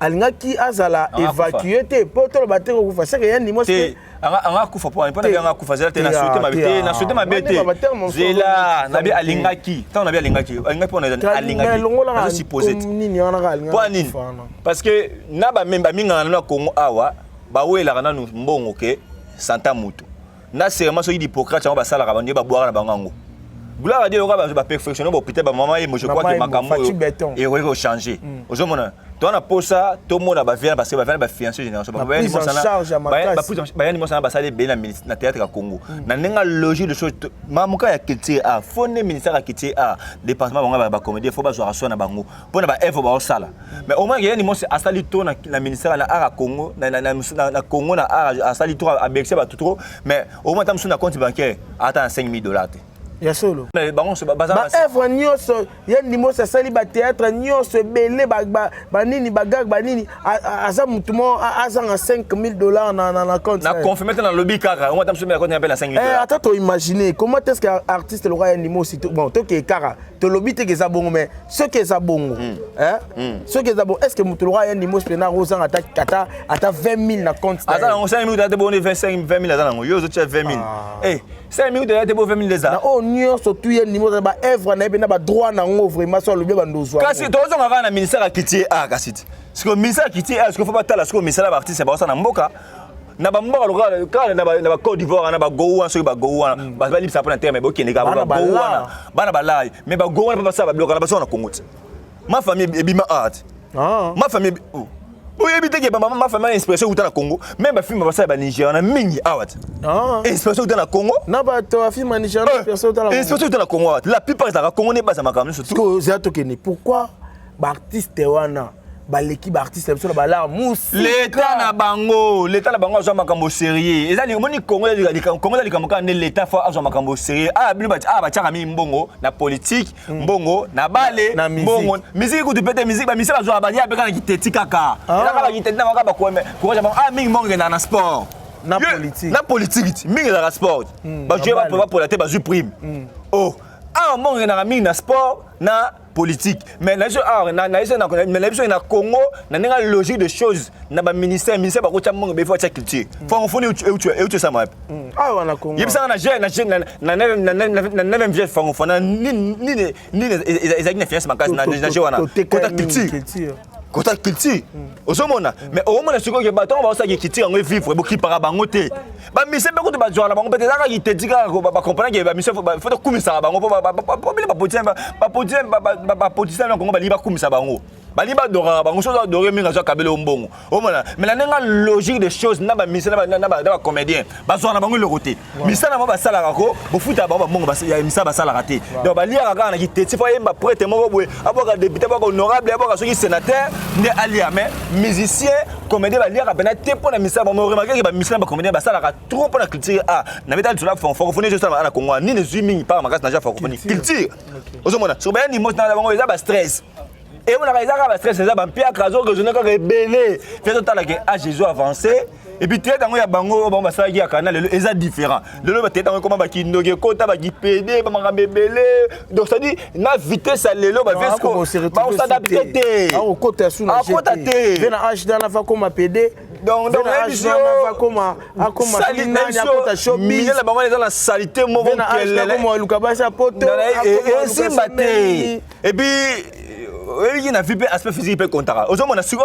alingaki azala évacuer te poto ba te ko fa c'est que yandi mosité anga kufa po mpona bien anga kufa zela te na souhaiter ma bête zela na bi alingaki tant na bi alingaki pona alingaki je suppose parce que na ba memba minga na Congo awa ba wela na mbongo ke santa mutu na serment so d'Hippocrate ba sala ka bandi ba boire na bangango gloire à Dieu ba perfectionner ba hôpital ba maman je crois que makambo et va changer ozomona to na posa to mona ba vient parce que ba vient ba fiancé génération ba vient mo sana ba sala bien na théâtre à Congo na nenga logique de choses mamuka ya kiti a fone ministère ya kiti a département ba comédie faut ba zo raso na bango pona ba effort ba osala mais au moins yani mo c'est asali to na ministère na art à Congo na Congo na art asali to a bexé ba tout trop mais au moins tam sur na compte bancaire attend $5,000 ya solo mais bango se baza ba œuvre nyonso yandi mo sa sali ba théâtre nyonso belé ba nini ba gag ba nini aza mutumo azanga $5,000 na compte na confirmer dans lobby kaka on tam se mettre compte appelle à $5,000 attends to imaginer comment est-ce que artiste le roi yandi mo si bon to ke kaka to lobby te ke za bongo mais ce que za bongo hein ce que za bongo est-ce que mutu le roi yandi mo pena rozanga ata 20,000 na compte attends on 5,000 de bonne 20,000 azana yo zo 20,000 eh 5,000 de bonne 20,000 za nyonso tu ye niveau ba œuvre na ebe na ba droit na ngo vraiment so lobi ba ndozwa kasi tozo ngaka na ministère ya kiti a kasi siko ministère ya kiti a siko faut pas tala siko ministère ba artiste ba na mboka na ba mboka lokala kala na ba Côte d'Ivoire na ba gowa so ba gowa ba ba lipsa pona terme bo kende ka ba gowa bana ba lai mais ba gowa ba sa ba bloka na ba so na Congo ma famille ebima art ma famille oui, éviter que ma famille inspiration au Congo, même ma film va ça Niger, on a mingi awat. Inspiration au Congo. Na ba to film Niger, inspiration au Congo. La plupart des Congo n'est pas ça makam surtout. Pourquoi ba artiste wana ba l'équipe artiste sur ba la mousse. L'état na bango zo makambo sérieux. Ezali moni Congo ali kamoka ne l'état fa zo makambo sérieux. Ah bino ba chaka mi mbongo na politique, mbongo na bale, mbongo. Musique ko dupete musique ba misala zo abali abeka na kiteti kaka. Ela kala kiteti na waka ba ko mingi mbongo na sport. Na politique. Na politique, mingi na sport. Ba jouer ba pour la te ba jouer prime. Oh, mbongo na mingi na sport na politique mais na Congo na nga logique de choses na ba ministère ba ko tshamo be fa tsa culture francophonie et ça m'a na Congo yebisa na jeune na 9e vieille francophone ni ezaki na finance makasi na wana côté culture côté culture ozomona mais au moins siko ke bato ba osaki culture ngo vivre bo ki para bango te ba mise be ko to ba jwana bango peut-être ka ki te dika ko ba comprendre ke ba mise faut to kumisa bango po ba potisa ngo ba li ba kumisa bango bali ba dora bango so dorer minga so kabelo mbongo omona mais la nenga logique des choses na ba mise na ba comédien ba zona bango le côté mise na ba sala ko bo futa ba mbongo ba ya mise ba sala raté donc ba lia ka na ki te faut yemba prêtre moko boye aboka député aboka honorable aboka soki sénateur nde alia mais musicien comédien ba lia ka bena te pour na mise ba mo remarquer que ba mise ba comédien ba sala ka trop pour la culture ah na beta tu la francophonie juste na Congo ni ne zumi pas ma na ja francophonie culture ozomona so ba ni mo na bango eza ba stress. Et on a réalisé que le stress, c'est un peu crasant que je n'ai pas rebellé. Fait tout à l'heure à Jésus avancé. Et puis, tu es dans le bango, bon, ça y a un canal, ils sont différents. Le lot, tu es dans le combat qui nous côté, qui pédé, qui m'a rebellé. Donc, ça dit, la vitesse, ça l'est là, on s'adapte. Au côté, sous la côté. Viens à H dans la fois comme pédé. Donc, l'émission, mille la bango dans la saleté, mon bon, et puis, il a vu aspect physique et comptable. Aujourd'hui, on a su que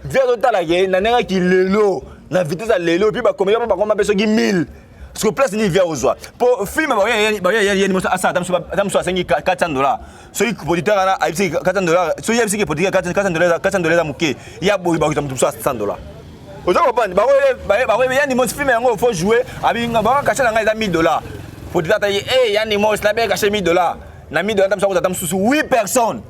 vers le temps là, il y a un qui l'élo, la vitesse à l'élo, puis comme il y a pas comme personne qui 1000. Parce que place ni vers aux oies. Pour film, il y a une émotion à ça, dame soit $400. Celui qui producteur a $400. Celui qui producteur $400 à mouquer. Il y a beau il va tout ça $100. Aujourd'hui, il y a une émotion film, il faut jouer. Avec un bon caché dans les $1000. Pour dire il y a une émotion là, caché $1000. Na $1000, dame sous 8 personnes.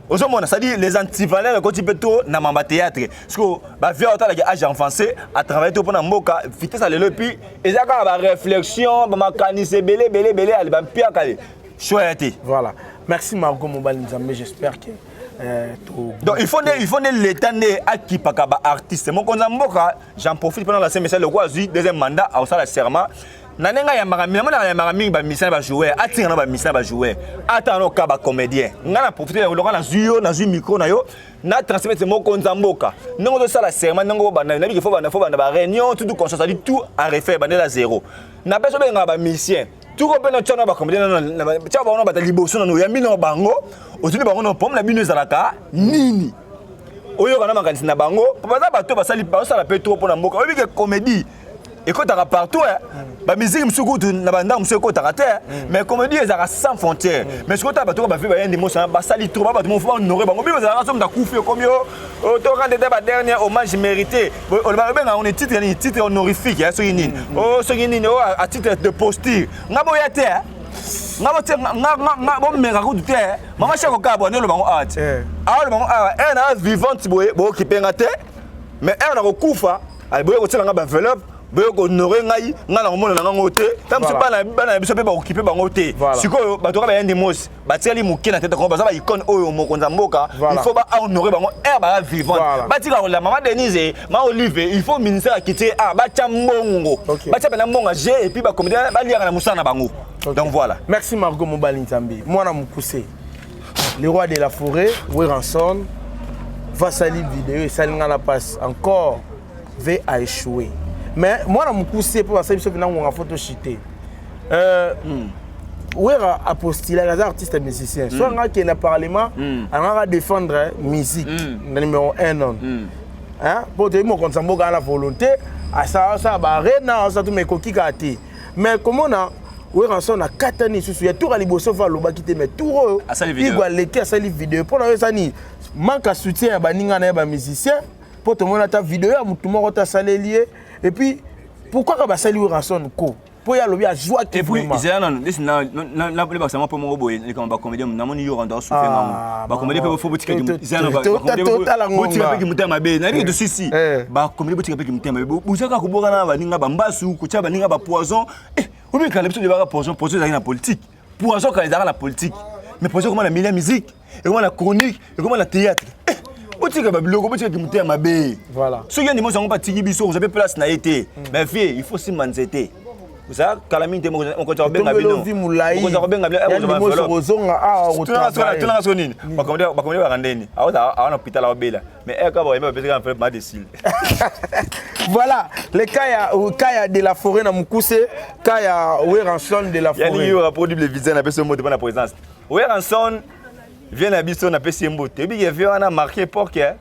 Aujourd'hui, c'est-à-dire les antivaleurs quand tu peux tout dans ma théâtre. Parce que bah vieux autant que âge avancé à travailler tout pendant moka vitesse à le puis et ça quand la réflexion bah mécanisme belé elle va pire calé. Chouette. Voilà. Merci Margot Mobali Nzambe, j'espère que donc il faut l'état à qui pas ka artiste mon konza mboka j'en profite pendant la semaine le quoi deuxième mandat à ça la serment nanenga ya marami ba mission ba jouer atinga ba mission ba jouer atano ka ba comédien ngana profiter le na zuyo na zu micro na yo na transmettre mon konza mboka non de ça la serment non ba na bi faut ba réunion tout conscience dit tout à refaire ba la zéro na beso benga ba mission tout ko beno tchana ba comédien na tcha ba no ba liboso na no ya mino bango otuli bango no pomme na bino ezalaka nini oyo kana makanisi na bango baza bato basali ba sala pe trop pona mboka obi ke comédie ekotaka partout ba musique msuku na banda msuku ekotaka te mais comédie ezaka sans frontières mais ce que ta bato ba fi ba yende mosa basali trop ba bato mo fa honorer bango bi ezalaka somme da kufi comme yo to rendre ba dernier hommage mérité on est titre honorifique so yini oh so yini à titre de posture ngabo ya te ngabo mega ko te mama chako ka bo ne lo bango art ah lo bango ah na vivante bo ki penga te mais na ko kufa ali boye ko tsela ngaba enveloppe boye ko honorer ngai ngana ko mona nga ngote tam se bana biso pe ba occuper bango te sikoyo ba to ka ba yende mos ba tseli mukina tete ko ba za ba icône oyo mokonza mboka il faut ba honorer bango ba vivante ba tika ko la mama Denise ma Olive il faut ministère akité ba tcha mbongo ba tcha bana mbonga G et puis ba comédien ba liaka na musana bango. Donc voilà. Merci Margot Mobali Nzambe. Moi na mukuse. Le roi de la forêt, Weranson, va salir vidéo et salinga la passe encore va à échouer. Mais moi na mukuse pour passer sur une photo chité. Wera a postulé les artistes et musiciens. Soit on a qui est parlement, on va défendre musique numéro 1 non. Hein? Pour te dire mon compte à la volonté, à ça va rien, ça tout mes coquilles gâtées. Mais comment on a Weranson a 4 ans sous ya tout aliboso va loba kité mais tout il doit les à sali vidéo pour la sani manque à soutien ba ninga na ba musicien pour te montrer ta vidéo à tout monde ta salé lié et puis pourquoi ka ba sali Weranson ko pour ya lobi a joie que vraiment et puis c'est non la pour ça pour mon boy les comme ba comédien na moni yo rendre souffrir maman ba comédien peut faut boutique c'est non ba boutique pe ki mutema be na bi de sisi ba comédien boutique pe ki mutema be boutika ko boka na ba ninga ba mbasu ko tia ba ninga ba poison ou bien quand les personnes débarquent poison dans la politique poison quand ils dans la politique mais poison comment la musique et comment la chronique et comment la théâtre boutique ba biloko boutique ki mutema be voilà ceux qui ne sont pas tiki biso vous avez place na été mais fille il faut si manzete ça calamité mon compte benga bino mon compte benga bino ozonga tuna sonini bakomde barandeni awana hôpital la bela mais ka ba yeba peut-être en fait ma décile. Voilà le cas de la forêt na mukuse cas Weranson de la forêt yani yo produit le visa na personne mot de la présence Weranson vient à biso na pesi mbote ebi ke vient na marqué porke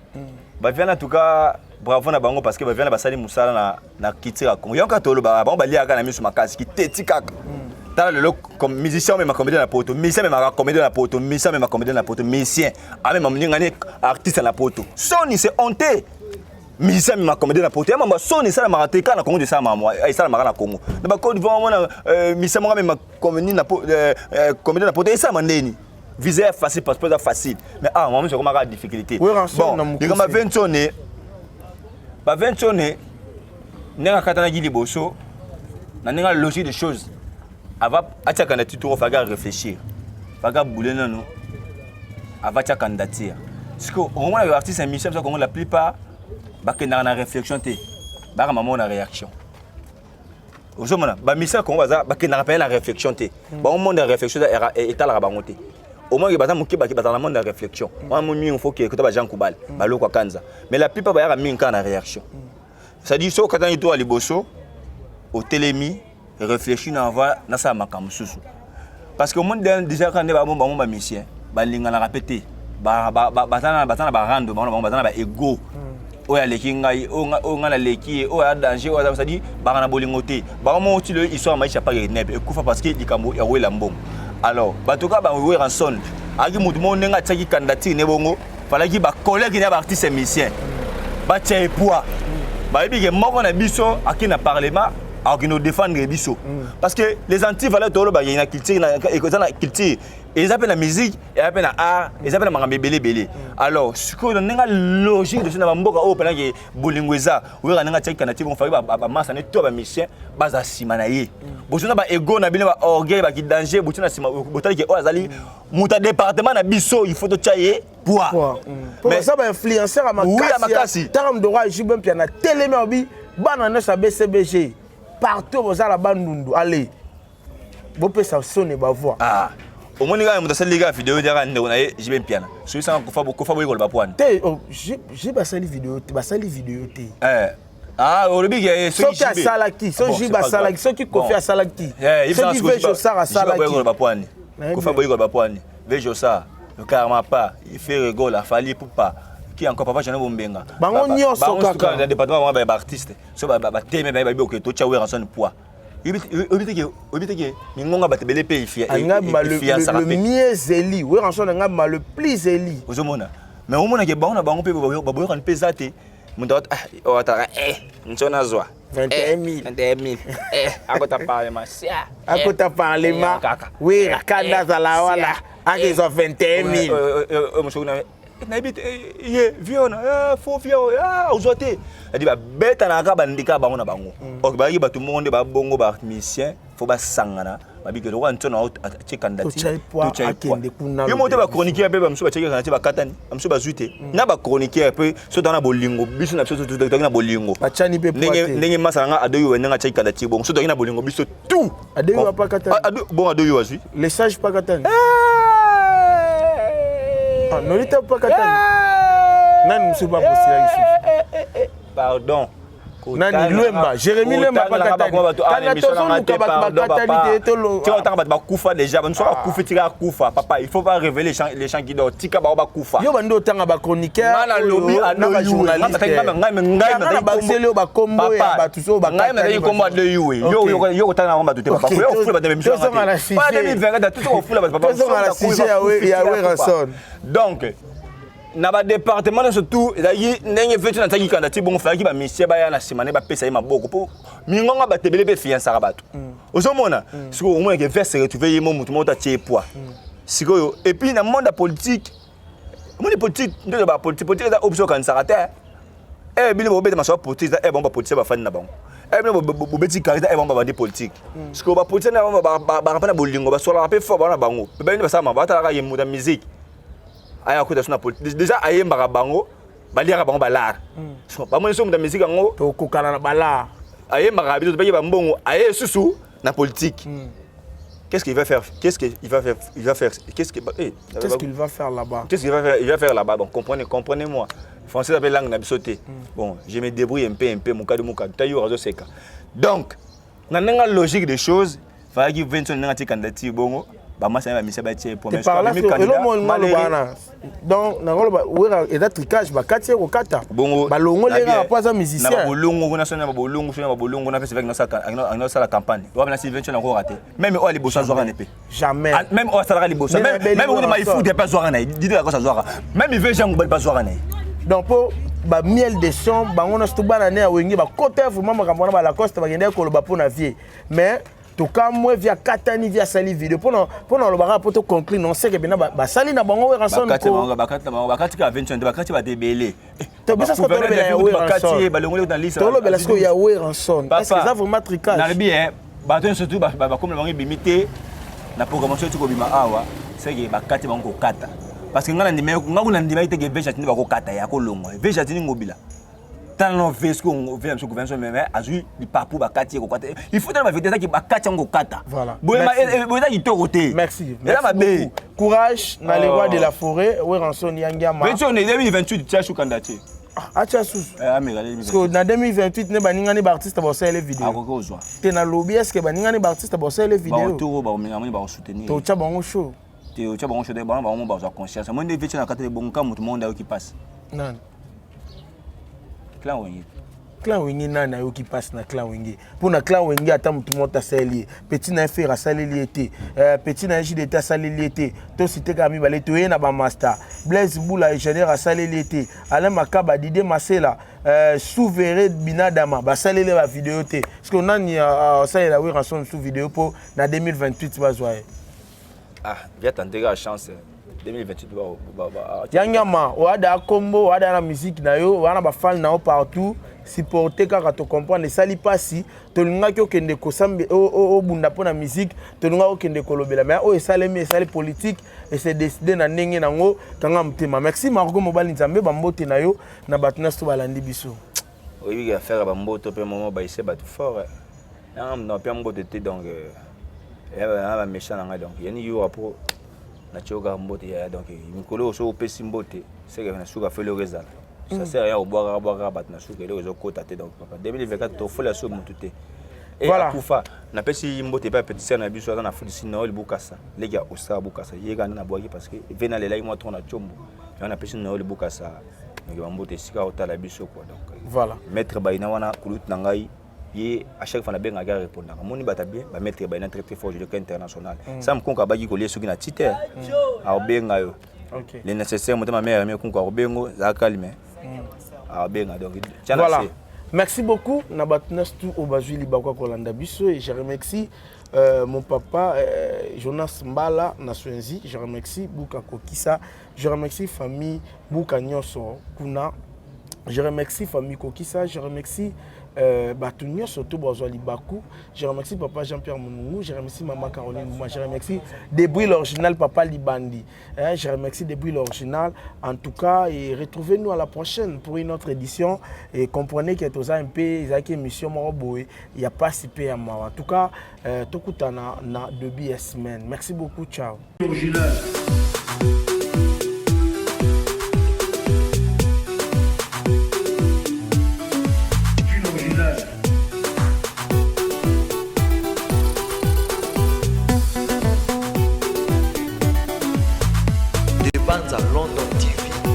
ba vient en tout cas bravo na bango parce que ba vient na basali musala na kitira Congo yonka tolo ba bango balia ka na miso makasi ki teti kaka tala le comme musicien mais ma comédie na poto musicien mais ma comédie na poto musicien mais ma comédie na poto musicien a même ngani artiste na poto soni c'est honte musicien mais ma comédie na poto mama soni ça na marateka na Congo de ça mama ai ça na mara na Congo na ba Côte d'Ivoire mona musicien mais ma comédie na comédie na poto et ça mandeni viser facile passeport facile mais ah moi c'est comme la difficulté bon il comme 20 sonné ba 20 sonné nenga katana gi liboso na nenga logique des choses avant atia candidature faga réfléchir faga bouler non avant atia candidature parce que au moins les artistes musiciens ça comme la plupart ba que na réflexion té ba maman na réaction aujourd'hui ba musiciens comme ba que na la réflexion té ba au monde de réflexion et ta la bangoté au moins il y a dans le monde de réflexion il faut que tu Jean Koubal baloko kanza mais la plupart ba ya minka na réaction ça dit so quand tu à liboso au télémi réfléchir na va na ça makambo susu parce que au monde déjà quand ba bon ba musicien ba linga na répéter ba rando ba ego oya leki ngai o ngala leki o ya danger o ça dit ba na bolingote ba mo ti le histoire maisha pas nebe ekufa parce que likambo ya wela mbongo alors batoka ba we ranson aki mutu mo nenga tsaki candidature ne bongo fala ki ba collègue na ba artiste musicien ba tché poids ba ebi ke moko na biso aki na parlement aki no défendre biso parce que les anti-valeurs tolo ba yina culture na culture ils appellent la musique et appellent la art ils appellent la belé alors ce que nenga logique de ce na mboka o pena ke bolingweza we nga tsaki candidature bon fali ba massa ne to ba musicien baza simana ye bozona ba ego na bino ba orgueil ba ki danger botuna sima botali ke o azali muta département na biso il faut to tchaye poids mais ça va influencer à makasi taram dora jibem pia na téléméobi bana na sa BCBG partout aux la bandundu allez bo pe ça sonne ba voix au moins nga muta sali ga vidéo dira ndeko na jibem pia na so ça ko fa boyiko ba poane te j'ai ba sali vidéo te au début ceux qui a salaki ceux qui ba salaki ceux qui kofi a salaki ceux qui veulent que ça a salaki ko fa boyiko ba poane vejo ça le karma pas il fait rigole a fallu pour pas qui encore papa j'en ai bombenga bango nyonso kaka dans département ba artiste so ba teme ba bi oketo cha we ranson poids obiteke mingonga batebele pe ifia le mieux zeli we ranson nga le plus zeli ozomona mais omona ke bango na bango pe ba boyo kan pesate mundo ata ntona zwa 21000 akota parlement akota parlement we kanda zala wala akizo 21000 mshona na bit ye viona fo vio ozote adi ba beta na ka bandika bango na bango ok ba yiba tout monde ba bongo ba musicien faut ba sangana ba bigelo wa ntona a candidature yo moto ba chroniqueur pe ba mso ba cheke kana ba katani mso ba zuite na ba chroniqueur pe so dans bolingo biso na biso tout na bolingo ba chani pe ndenge masanga adoyo wenga cheke candidature bon so na bolingo biso tout adoyo pa katani bon adoyo wazi les sages pa katani nolita pa katani nani msuba posira ici pardon nani Lemba Jérémy Lemba pa katani kana tozo luka ba katani te tolo tu entends ba kufa déjà bonso kufa tika kufa papa il faut pas révéler les gens qui dorment tika ba kufa yo bando tanga ba chroniqueur na lobby na ba journaliste ngai ba selo ba kombo ya ba tuso ba katani ngai na kombo de yo tanga ba tuté papa yo fula ba de mission pas 2020 tout on fula ba papa tozo la sujet ya we ranson donc na ba département surtout d'ailleurs ndenge vetu na taki candidature bon faki ba monsieur ba ya na simane ba pesa maboko po mingonga ba tebele pe fiança bato ozomona siko au moins que faire se retrouver yemo mutu mota tie poids siko et puis na monde politique nde ba politique da option kan sarata bino bo beta maso politique da bon ba politique ba fani na bango bino bo beti carita bon ba de politique siko ba politique na ba rapana bolingo ba sola pe fort ba na bango be ba sama ba ta ka yemu da musique aya ko na politique déjà ayemba bango baliaka bango balar so ba mo so mu da musique ngo to kokana na balar ayemba biso ba yeba mbongo aye susu na politique qu'est-ce qu'il va faire qu'est-ce qu'il va faire là-bas bon comprenez-moi français appelle langue na bisoté bon je me débrouille un peu mon cas tayo razo seka donc na nga logique des choses fa ki 20 nga ti candidature bongo moi c'est mission ba tie promesse par là donc na ngolo ba et tricage ba katie ko kata balongo lenga pas un musicien na bolongo na sona ba bolongo na festival na sala campagne wa na Sylvain na ko raté même o ali bossa zoara nepe jamais même o sala ali bossa même o ma ifu de pas zoara na dit la ko sa zoara même il veut jango ba zoara na donc pour ba miel de son bango na sto bana ne wengi ba côté vraiment makambo na ba la coste ba ngende ko lo ba pona vie mais to ka moi via katani via sali vidéo pour le bara pour te conclure non c'est que bina ba sali na bango ranson ko bakati ka 20 bakati ba débélé to bisa ko to le ya we ranson ba longole dans liste to le bela ko ya we ranson est-ce que ça vraiment tricage na bien ba to surtout ba comme le bango bimité na programmation tu ko bima awa c'est que bakati bango kata parce que ngana ndime ngakuna ndima iteke veja tini bako kata ya ko longwa veja tini ngobila tant vesco on vient sur convention mais azui di papu bakati ko kata il faut dans ma vidéo qui bakati ngo kata voilà boyema itoroté merci merci courage na les rois de la forêt we ranson yangama 2028 tia shu kandati acha sous parce que na 2028 ne baninga ni ba artiste ba sala vidéo akokozwa te na lobby est-ce que baninga ni ba artiste ba sala vidéo to ba minga ba soutenir to cha bango show te o cha bango show de ba ba ba conscience moi ne veche na kata bon ka mutu monde qui passe non clan wengi nana yo qui passe na clan wengi pour na clan wengi ata mutu mota sali petit na faire sali liété petit na JDT sali liété to cité kami balé to na ba master Blaise Boula ingénieur sali liété Alain Makaba Didé Masela souverain binadama ba sali le ba vidéo té parce que nani ça la oui ranson sous vidéo pour na 2028 va joie ah via tenter la chance 2028 Yangama wada combo wada na musique na yo wana ba fan na yo partout supporter kaka to comprendre sali pasi to linga ki okende ko sambe o bunda pona musique to linga okende ko lobela mais o esalemi esali politique et c'est décidé na ndenge nango kanga mtema merci Margot Mobali Nzambe bambote na yo na batuna sto balandi biso oui il faire bambote pe moment ba ise batu fort non pe mbote te donc ba méchant nga donc yani yo pour na choka mbote ya donc mikolo so pesi mbote c'est que na suka fait le résultat ça sert à rien au boire bat na suka le réseau kota te donc 2024 to faut la so mututé et voilà kufa na pesi mbote pas petit ça na biso na fudisi na oli bukasa les gars osa bukasa yega na boaki parce que vena le lai moi ton na chombo na pesi na oli bukasa donc mbote sika otala biso quoi donc voilà maître baina wana kulut na ngai et à chaque fois, on a bien répondre. Moni bata bien, ba mettre ba très très fort jeu international. Ça me konka ba gi coller sur na tite. A benga yo. OK. Les nécessaires monter ma mère mais konka bengo za calme. A benga donc voilà. Merci beaucoup na batnas tout au bazuli bakwa kolanda biso et je remercie mon papa Jonas Mbala na Swenzi, je remercie Buka Kokisa, je remercie famille Buka Nyoso kuna. Je remercie famille Kokisa, je remercie Batunia surtout Bozoli Bakou, je remercie papa Jean-Pierre Mounou, je remercie maman Caroline Mouma, je remercie Débris l'original papa Libandi, je remercie Débris l'original. En tout cas, et retrouvez-nous à la prochaine pour une autre édition et comprenez que tout ça un peu ils émission Moroboé, il n'y a pas si peu à moi. En tout cas, tout le temps na 2 semaines. Merci beaucoup, ciao. Original.